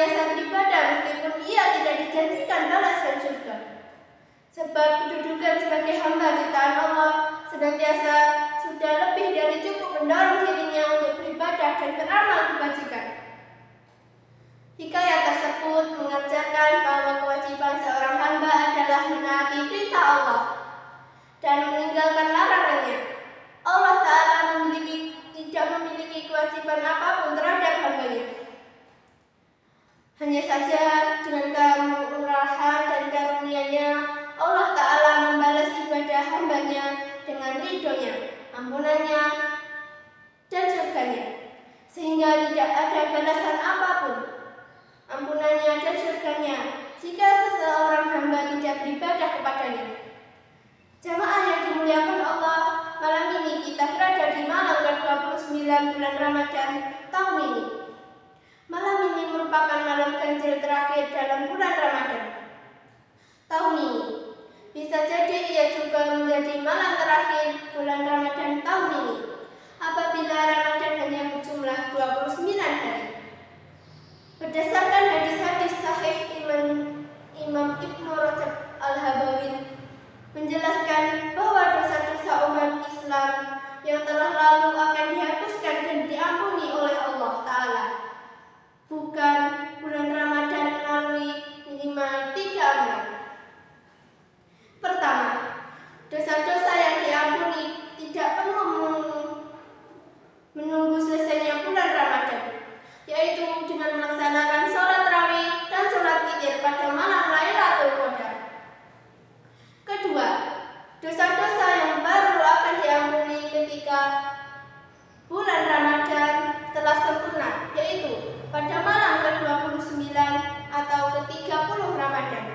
senantiasa beribadah meskipun ia tidak dijanjikan balasan surga. Sebab kedudukan sebagai hamba ciptaan Allah senantiasa sudah lebih dari cukup mendorong dirinya untuk beribadah dan beramal kebajikan. Hikayat tersebut mengajarkan bahwa kewajiban seorang hamba adalah menaati perintah Allah dan meninggalkan larangannya. Allah Ta'ala tidak memiliki kewajiban apapun terhadap hambanya. Hanya saja dengan kemurahan dan karunia-Nya, Allah Ta'ala membalas ibadah hambanya dengan ridhonya, ampunannya, dan surganya, sehingga tidak ada balasan apapun, ampunannya dan surganya, jika seseorang hamba tidak beribadah kepadanya. Jamaah yang dimuliakan Allah, malam ini kita berada di malam ke-29 bulan Ramadan tahun ini. Malam ini merupakan malam ganjil terakhir dalam bulan Ramadan tahun ini. Bisa jadi ia juga menjadi malam terakhir bulan Ramadan tahun ini, apabila Ramadan hanya berjumlah 29 hari. Berdasarkan hadis-hadis sahih Imam Ibnu Rajab Al-Hambali menjelaskan bahwa dosa-dosa umat Islam yang telah lalu akan dihapuskan dan diampuni oleh Allah Ta'ala. Bukan bulan Ramadan melalui minimal 3 amalan. Pertama, dosa-dosa yang diampuni tidak perlu menunggu selesainya bulan Ramadan, yaitu dengan melaksanakan sholat tarawih dan sholat witir pada malam Lailatul Qadar. Kedua, dosa-dosa yang baru akan diampuni ketika bulan Ramadan telah sempurna, yaitu pada malam ke-29 atau ke-30 Ramadan.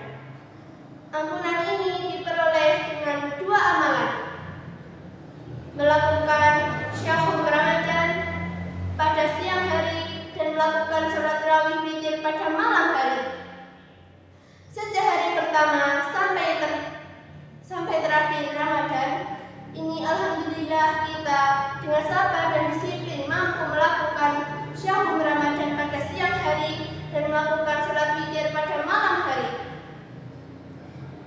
Ampunan ini diperoleh dengan 2 amalan: melakukan syahum Ramadan pada siang hari dan melakukan sholat tarawih witir pada malam hari. Sejak hari pertama sampai terakhir Ramadan ini, alhamdulillah kita dengan sabar dan disiplin mampu melakukan syahum Ramadan pada siang hari dan melakukan sholat witir pada malam hari.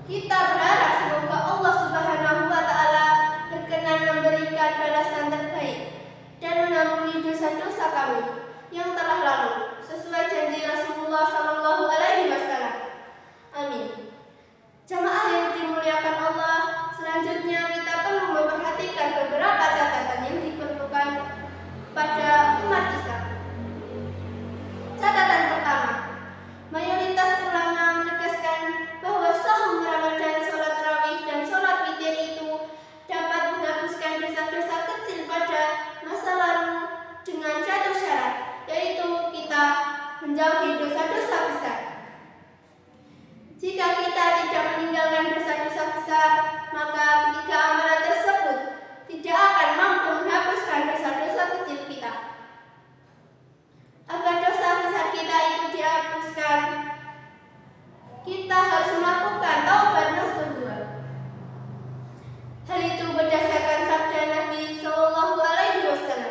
Kita berharap semoga Allah Subhanahu wa Ta'ala berkenan memberikan balasan terbaik dan mengampuni dosa-dosa kami yang telah lalu sesuai janji Rasulullah SAW. Amin. Jamaah yang dimuliakan Allah, selanjutnya kita perlu memperhatikan beberapa catatan yang diperlukan pada umat Islam. Catatan pertama, mayoritas ulama menegaskan bahwa sahum Ramadan, sholat tarawih, dan sholat witir itu dapat menghapuskan dosa-dosa kecil pada masa lalu dengan satu syarat, yaitu kita menjauhi dosa-dosa besar. Jika kita tidak meninggalkan dosa-dosa besar, maka ketiga amalan tersebut tidak akan mampu menghapuskan dosa-dosa kecil kita. Agar dosa besar kita itu dihapuskan, kita harus melakukan taubat nasuha. Hal itu berdasarkan sabda Nabi SAW.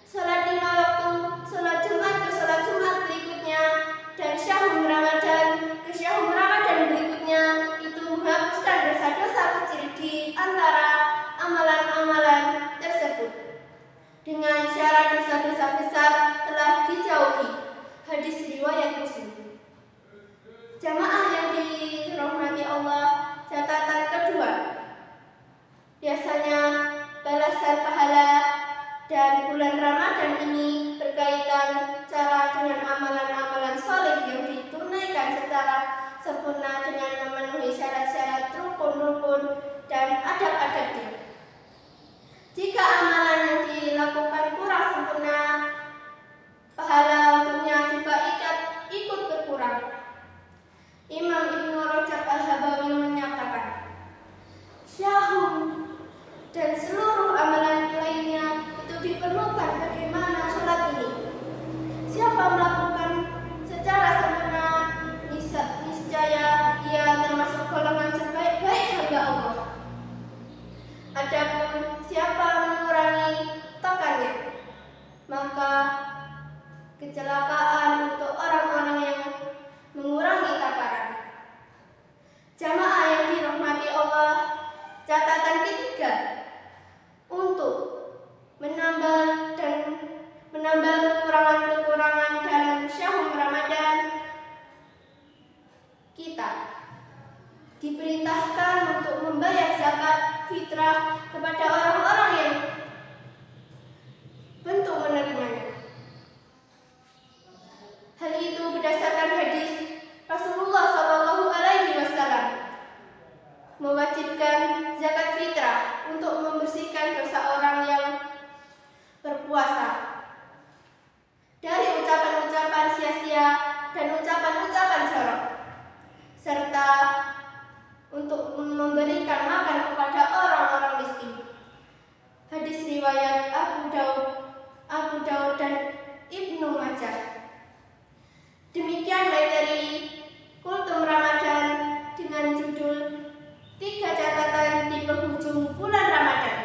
Sholat 5 waktu, sholat Jumat ke sholat Jumat berikutnya, dan syahum Ramadan ke syahum Ramadan berikutnya itu menghapuskan dosa-dosa kecil di antara amalan-amalan tersebut, dengan syarat dosa-dosa besar telah dijauhi. Hadis riwayat Muslim. Jamaah yang dirahmati Allah, catatan kedua, biasanya balasan pahala dan bulan Ramadan ini berkaitan dengan amalan-amalan soleh yang ditunaikan secara sempurna dengan memenuhi syarat-syarat rukun-rukun dan adab-adabnya. Jika amalan yang dilakukan kurang sempurna, pahala untuknya juga ikut berkurang. Imam Ibnu Rajab Al-Hambali menyatakan, syahum dan seluruh amalan lainnya itu diperlukan bagaimana sholat ini. Siapa melakukan secara sempurna, niscaya ia termasuk golongan sebaik-baik hamba Allah. Adapun siapa mengurangi tekannya, maka kecelakaan untuk orang-orang fitrah kepada orang-orang yang bentuk menerimanya. Hal itu berdasarkan hadis Rasulullah SAW mewajibkan zakat fitrah untuk membersihkan dosa orang yang berpuasa dari ucapan-ucapan sia-sia dan ucapan-ucapan jorok, serta untuk memberikan makan kepada orang-orang miskin. Hadis riwayat Abu Daud dan Ibnu Majah. Demikian materi Kultum Ramadan dengan judul 3 catatan di penghujung bulan Ramadan.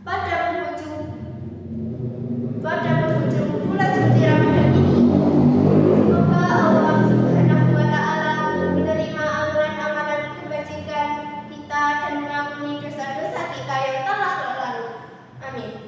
Pada penghujung bulan suci Ramadan ini, semoga Allah Subhanahu wa Ta'ala menerima amalan-amalan kebajikan kita dan mengampuni dosa-dosa kita yang telah lalu. Amin.